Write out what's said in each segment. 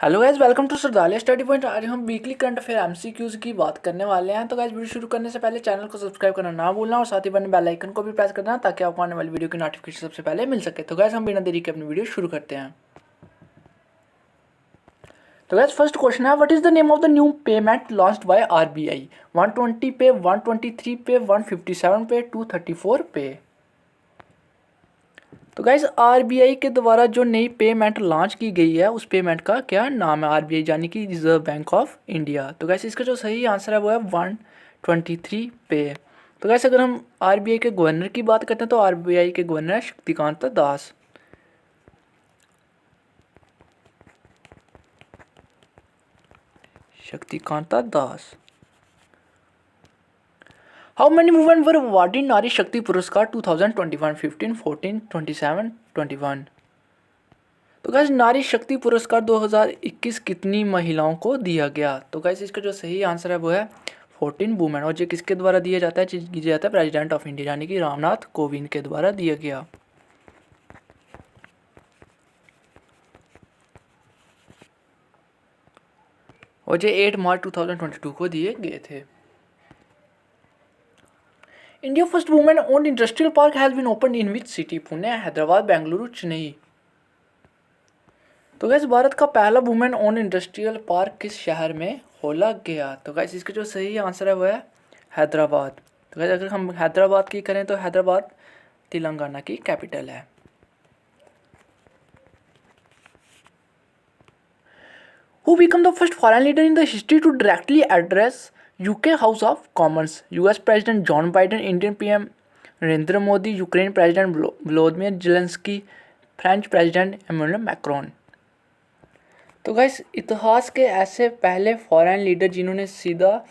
Hello guys, welcome to Sardalia study point. आज हम weekly current affair MCQs की बात करने वाले हैं। तो गाइस, वीडियो शुरू करने से पहले चैनल को सब्सक्राइब करना ना भूलना और साथ ही बने बेल आइकन को भी प्रेस करना ताकि आपको आने वाली वीडियो की नोटिफिकेशन सबसे पहले मिल सके। तो गाइस, हम बिना देरी के अपनी वीडियो शुरू करते हैं। तो गाइस, फर्स्ट क्वेश्चन है, what is the name of the new payment launched by RBI? 120 पे, 123 पे, 157 पे, 234 पे। तो गाइस, आरबीआई के द्वारा जो नई पेमेंट लॉन्च की गई है उस पेमेंट का क्या नाम है? आरबीआई यानी कि रिजर्व बैंक ऑफ इंडिया। तो गाइस, इसका जो सही आंसर है वो है 123 पे। तो गाइस, अगर हम आरबीआई के गवर्नर की बात करते हैं तो आरबीआई के गवर्नर है Shaktikanta Das. Shaktikanta Das. How many women were awarded Nari Shakti पुरस्कार 2021, 15, 14, 27, 21? तो गाइस, नारी शक्ति पुरस्कार 2021 कितनी महिलाओं को दिया गया? तो गाइस, इसका जो सही आंसर है वो है 14 वुमेन। और ये किसके द्वारा दिया जाता है? दिया जाता है प्रेसिडेंट ऑफ इंडिया यानी कि रामनाथ कोविंद के द्वारा दिया गया। और ये 8 मार्च 2022 को दिए गए थे। India first women owned industrial park has been open in which city? Pune, Hyderabad, Bengaluru, Chennai. तो गैस, भारत का पहला वुमेन ओन इंडस्ट्रियल पार्क किस शहर में खोला गया? तो गैस, इसका जो सही आंसर है वो है हैदराबाद। तो गैस, अगर हम हैदराबाद की करें तो हैदराबाद तेलंगाना की कैपिटल है। Who become the first foreign leader in the history to directly address UK House of Commons? US president John Biden, Indian PM Narendra Modi, Ukraine president Vladimir Zelensky, French president Emmanuel Macron. तो guys, इतिहास के ऐसे पहले foreign leader जिन्होंने सीधा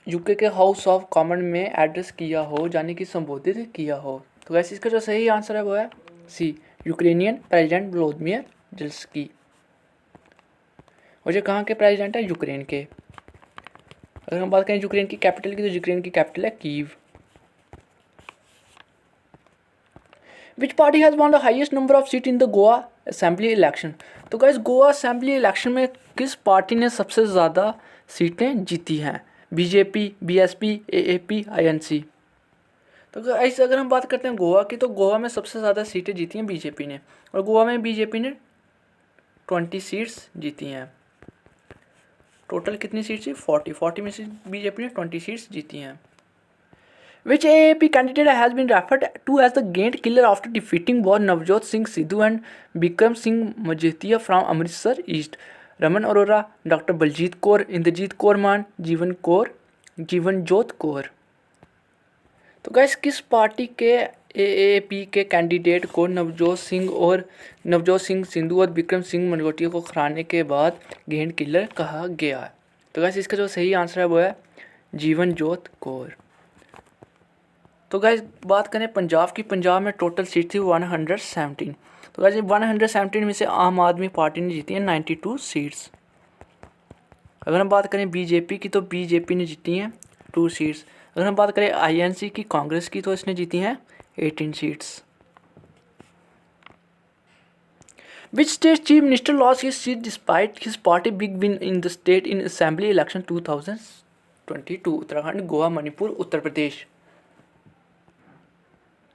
UK के house of common में address किया हो यानी कि संबोधित किया हो। तो गाइस, इसका जो सही आंसर है वो है सी, यूक्रेनियन प्रेसिडेंट व्लादिमीर जेलेंस्की। और ये कहाँ के प्रेसिडेंट है? यूक्रेन के। अगर हम बात करें यूक्रेन की कैपिटल की तो यूक्रेन की कैपिटल है Kyiv. Which party has won the highest number of seat in the Goa assembly election? तो गाइस, गोवा असेंबली इलेक्शन में किस पार्टी ने सबसे ज़्यादा सीटें जीती हैं? BJP, BSP, AAP, INC. तो गाइस, अगर हम बात करते हैं गोवा की तो गोवा में सबसे ज़्यादा सीटें जीती हैं बीजेपी ने। और गोवा में बीजेपी ने 20 सीट्स जीती हैं। टोटल कितनी सीट्स थी? 40 में से बीजेपी ने 20 सीट्स जीती हैं। Which AAP candidate has been referred to as the Gaint killer after defeating both Navjot Singh Sidhu and Bikram Singh Majetia from Amritsar East? Raman Arora, doctor Baljit Kaur, Inderjit Kaur Maan, Jeevanjot Kaur. तो गाइस, किस पार्टी के एएपी के कैंडिडेट को नवजोत सिंह सिद्धू और विक्रम सिंह मजोटिया को हराने के बाद गेंट किलर कहा गया? तो गाइस, इसका जो सही आंसर है वो है जीवनजोत कौर। तो गाइस, बात करें पंजाब की। पंजाब में टोटल सीट थी 117। तो गाइस, 117 में से आम आदमी पार्टी ने जीती है 92 सीट्स। अगर हम बात करें बीजेपी की तो बीजेपी ने जीती हैं 2 सीट्स। अगर हम बात करें आईएनसी की, कांग्रेस की, तो इसने जीती हैं 18 seats. Which state chief minister lost his seat despite his party big win in the state in assembly election 2022? Uttarakhand, Goa, Manipur, Uttar Pradesh.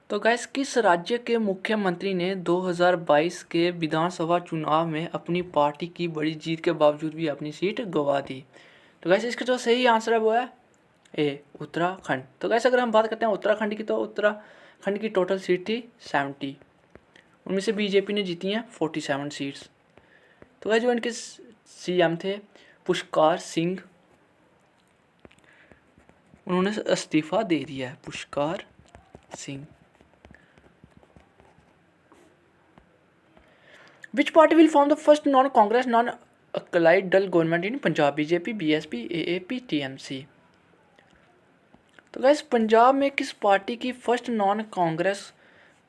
तो गाइस, किस राज्य के मुख्यमंत्री ने 2022 के विधानसभा चुनाव में अपनी पार्टी की बड़ी जीत के बावजूद भी अपनी सीट गंवा दी? तो गाइस, इसका जो सही आंसर है वो है ए, उत्तराखंड। तो गाइस, अगर हम बात करते हैं उत्तराखंड की तो उत्तराखंड की टोटल सीट थी 70। उनमें से बीजेपी ने जीती हैं 47 सीट्स। तो गाइस, जो इनके सीएम थे पुष्कर सिंह, उन्होंने इस्तीफा दे दिया है। Pushkar Singh. Which party will form the first non-Congress, non-allied dal government in Punjab? BJP, BSP, AAP, TMC. तो गाइस, पंजाब में किस पार्टी की फर्स्ट नॉन कांग्रेस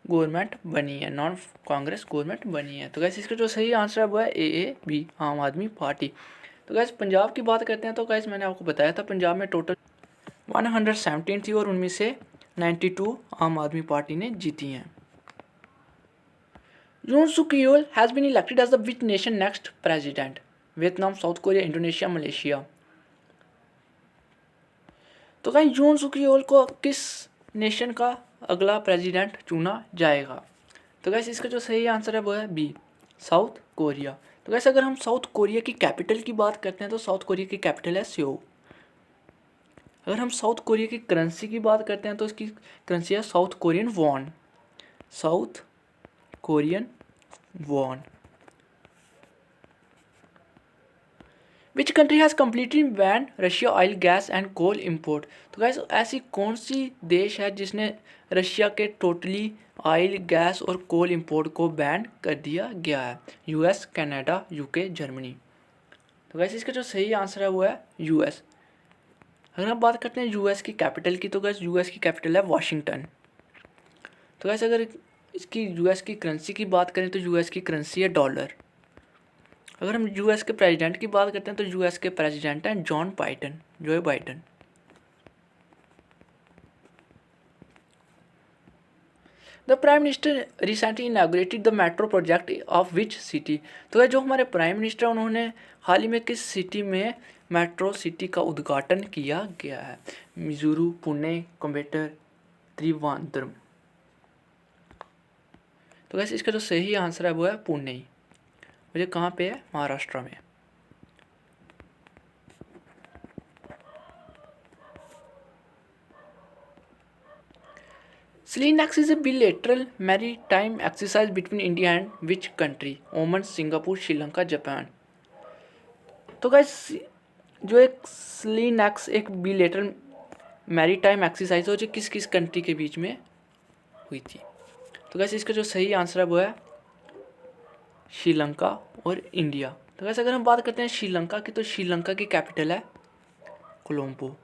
गवर्नमेंट बनी है? नॉन कांग्रेस गवर्नमेंट बनी है। तो गाइस, इसका जो सही आंसर है वो है एएपी, आम आदमी पार्टी। तो गाइस, पंजाब की बात करते हैं तो गाइस, मैंने आपको बताया था पंजाब में टोटल 117 थी और उनमें से 92 आम आदमी पार्टी ने जीती हैं। Yoon Suk Yeol has been elected as the which nation next president? Vietnam, south Korea, Indonesia, Malaysia. तो गाइस जून सुकियोल को किस नेशन का अगला प्रेसिडेंट चुना जाएगा? तो गाइस इसका जो सही आंसर है वो है बी, साउथ कोरिया। तो गाइस अगर हम साउथ कोरिया की कैपिटल की बात करते हैं तो साउथ कोरिया की कैपिटल है सियोल। अगर हम साउथ कोरिया की करेंसी की बात करते हैं तो इसकी करेंसी है South Korean won, South Korean won. Which country has completely ban Russia oil, gas and coal import? तो गैस ऐसी कौन सी देश है जिसने रशिया के टोटली ऑयल, गैस और कोल इम्पोर्ट को बैन कर दिया गया है? US, Canada, UK, Germany. तो गैस इसका जो सही आंसर है वो है यूएस। अगर हम बात करते हैं यूएस की कैपिटल की तो गैस यूएस की कैपिटल है वाशिंगटन। तो गैस अगर इसकी यूएस की करेंसी की बात करें तो यूएस की करेंसी है डॉलर। अगर हम यूएस के प्रेसिडेंट की बात करते हैं तो यूएस के प्रेसिडेंट हैं जो Biden. The prime minister recently inaugurated the metro project of which city? तो जो हमारे प्राइम मिनिस्टर उन्होंने हाल ही में किस सिटी में मेट्रो सिटी का उद्घाटन किया गया है? मिजूरू, पुणे, कोयम्बटूर, त्रिवेंद्रम। तो वैसे इसका जो सही आंसर है वो है पुणे। मुझे कहाँ पे है? महाराष्ट्र में। SLENAX is a bilateral maritime exercise between India and which country? Oman, Singapore, Sri Lanka, Japan. तो गाइस जो एक SLENAX एक बिलेटरल मैरीटाइम एक्सरसाइज हो जो किस किस कंट्री के बीच में हुई थी? तो गाइस इसका जो सही आंसर है वो है श्रीलंका और इंडिया। तो गाइस अगर हम बात करते हैं श्रीलंका की तो श्रीलंका की कैपिटल है कोलंबो।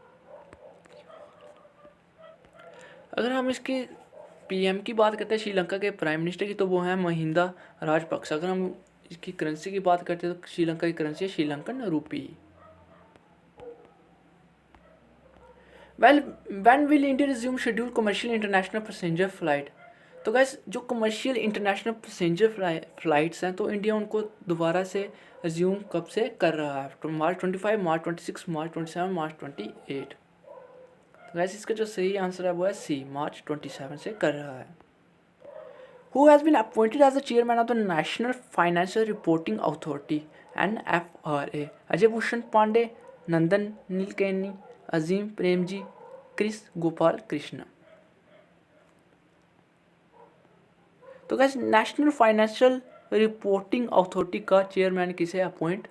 अगर हम इसके पीएम की बात करते हैं श्रीलंका के प्राइम मिनिस्टर की तो वो है महिंदा राजपक्सा। अगर हम इसकी करेंसी की बात करते हैं तो श्रीलंका की करेंसी है श्रीलंकन रूपी। When will India resume schedule commercial international passenger flight? तो गैस जो कमर्शियल इंटरनेशनल पैसेंजर फ्लाइट्स हैं तो इंडिया उनको दोबारा से रिज्यूम कब से कर रहा है? तो मार्च 25, मार्च 26, मार्च 27, मार्च 28। तो गैस इसका जो सही आंसर है वो है सी, मार्च 27 से कर रहा है। Who has been appointed as the chairman of the national financial reporting authority NFRA? Ajay Bhushan Pandey, Nandan Nilekani, Azim Premji, Kris Gopalakrishnan. तो guys national financial reporting authority का चेयरमैन किसे अपॉइंट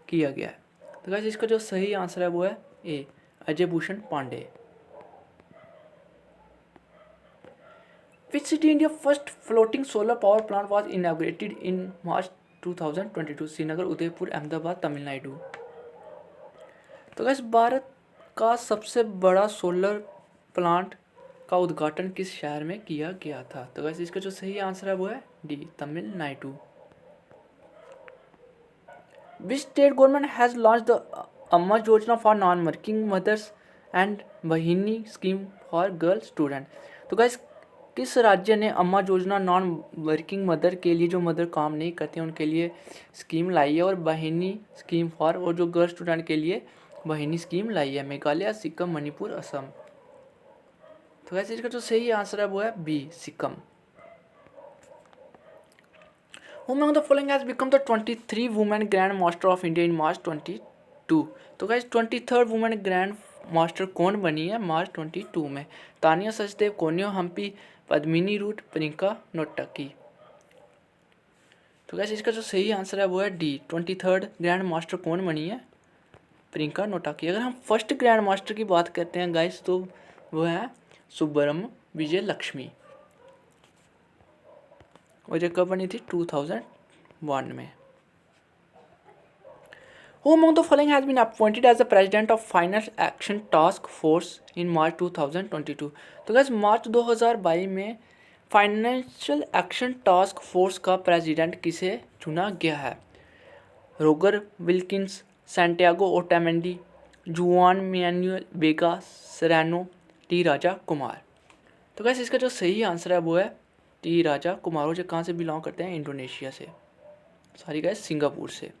किया गया है? तो गैस इसका जो सही आंसर है वो है ए, Ajay Bhushan Pandey. Which city India first floating solar power plant was inaugurated in March 2022? Srinagar, Udaipur, Ahmedabad, Tamil Nadu. तो गैस भारत का सबसे बड़ा सोलर प्लांट का उद्घाटन किस शहर में किया गया था? तो गैस इसका जो सही आंसर है वो है D, Tamil Nadu. Which state government has launched the Amma Yojana for non-working mothers and Bahini scheme for girl student? तो गैस किस राज्य ने अम्मा योजना नॉन वर्किंग मदर के लिए, जो मदर काम नहीं करती हैं उनके लिए स्कीम लाई है, और बहिनी स्कीम फॉर, और जो गर्ल स्टूडेंट के लिए बहिनी स्कीम लाई है? मेघालय, सिक्किम, मणिपुर, असम। तो वैसे इसका जो सही आंसर है वो है B, Sikkim. Who among the following has become the 23 women Grand Master of India in March 22? तो guys 23rd women grand master कौन बनी है मार्च 22 में? तानिया सचदेव, कोनियो हम्पी, पद्मिनी रूट, प्रियंका नोटकी। तो गाइस इसका जो सही आंसर है वो है डी, 23rd ग्रैंड मास्टर कौन बनी है? प्रियंका नोटकी। अगर हम फर्स्ट ग्रैंड मास्टर की बात करते हैं गाइस तो वो है सुब्रम विजय लक्ष्मी, और ये कब बनी थी? 2001 में। Who among the following has been appointed as the president of Finance Action Task Force in March 2022? तो गैस मार्च 2022 में फाइनेंशियल एक्शन टास्क फोर्स का प्रेसिडेंट किसे चुना गया है? रोगर विल्किंस, सैंटियागो ओटामेंडी, जुआन मैनुअल वेगा सेरानो, टी राजा कुमार। तो गैस इसका जो सही आंसर है वो है टी राजा कुमार, जो कहाँ से बिलोंग करते हैं? इंडोनेशिया से। सॉरी गैस, सिंगापुर से।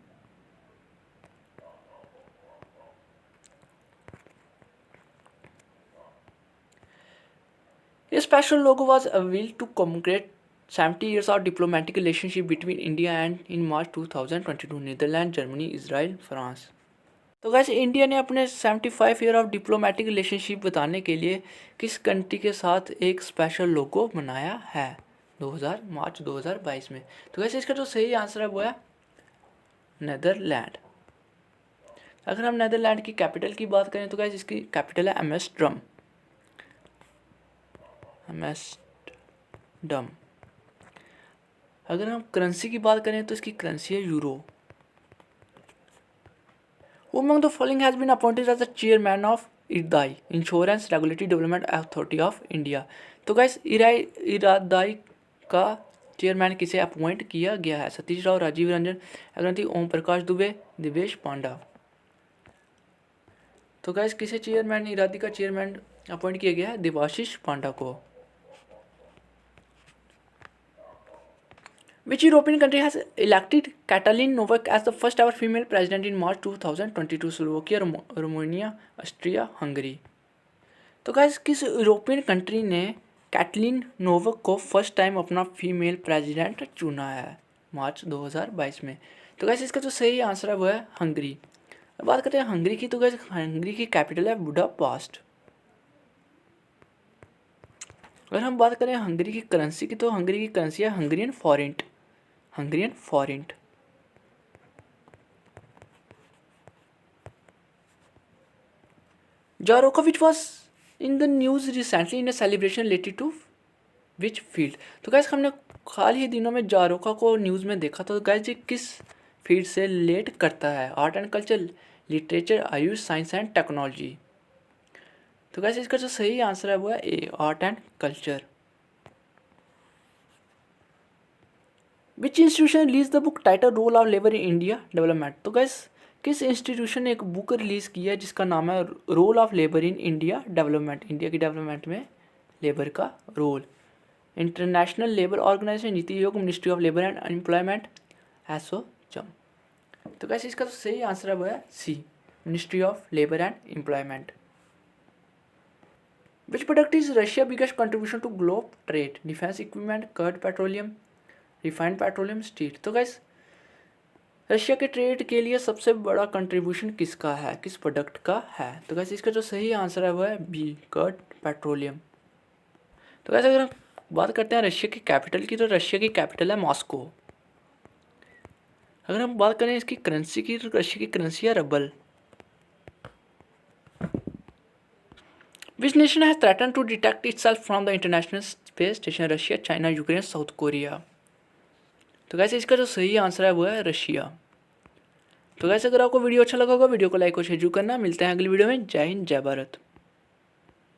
Special logo was unveiled to commemorate 70 years of diplomatic relationship between India and in March 2022 Netherland, Germany, Israel, France. तो वैसे इंडिया ने अपने 75 ईयर ऑफ डिप्लोमेटिक रिलेशनशिप बताने के लिए किस कंट्री के साथ एक स्पेशल लोगो बनाया है मार्च 2022 में। तो वैसे इसका जो सही आंसर है वो है नेदरलैंड। अगर हम नेदरलैंड की कैपिटल की बात करें तो वैसे इसकी कैपिटल है एम्स्टर्डम। अगर हम करेंसी की बात करें तो इसकी करेंसी है euro. Who among the following has been appointed as the chairman of IRDAI, Insurance Regulatory Development Authority of India? तो गाइस IRDAI का चेयरमैन किसे अपॉइंट किया गया है? सतीश राव, राजीव रंजन अग्रंती, ओम प्रकाश दुबे, दिवेश पांडा। तो गाइस किसे चेयरमैन IRDAI का चेयरमैन अपॉइंट किया गया है? देवाशीष पांडा को। Which European country has elected Katalin Novak as the first ever female president in March 2022? Slovakia, Romania, Austria, Hungary. तो गाइस किस यूरोपियन कंट्री ने कैटलिन नोवक को फर्स्ट टाइम अपना फीमेल प्रेसिडेंट चुना है मार्च 2022 में? तो गाइस इसका जो सही आंसर है वो है हंगरी। बात करते हैं हंगरी की, तो गाइस हंगरी की कैपिटल है बुडापेस्ट। अगर हम बात करें हंगरी की करेंसी की, तो हंगरी की करेंसी है हंगरियन फॉरेंट। जारोका which was in the news recently in a celebration related to which field? तो गैस हमने हाल ही दिनों में जारोका को न्यूज़ में देखा। तो गैस ये किस फील्ड से रिलेट करता है? Art and culture, literature, Ayush, science and technology. तो गैस इसका जो सही आंसर है वो है A, art and culture. Which institution release the book title role of labour in India development? तो गैस किस इंस्टीट्यूशन ने एक बुक रिलीज़ की है जिसका नाम है role of labour in India development? India की डेवलपमेंट में लेबर का role. International labour organisation, NITI Aayog, ministry of labour and employment, ASSOCHAM. तो गैस इसका तो सही आंसर है वो है C, ministry of labour and employment. Which product is Russia biggest contribution to globe trade? Defence equipment, crude petroleum, refined petroleum, steel. तो गैस Russia के ट्रेड के लिए सबसे बड़ा कंट्रीब्यूशन किसका है, किस प्रोडक्ट का है? तो गैस इसका जो सही आंसर है वो है बी, कर्ड पेट्रोलियम। तो गैस अगर हम बात करते हैं रशिया की कैपिटल की, तो रशिया की कैपिटल है मॉस्को। अगर हम बात करें इसकी करेंसी की, तो रशिया की करेंसी है rouble. Which nation has threaten to डिटेक्ट itself from the international space station? Russia, China, Ukraine, South Korea. तो गैस इसका जो सही आंसर है वो है रशिया। तो गैस अगर आपको वीडियो अच्छा लगा होगा, वीडियो को लाइक और शेयर करना। मिलते हैं अगली वीडियो में। जय हिंद, जय भारत।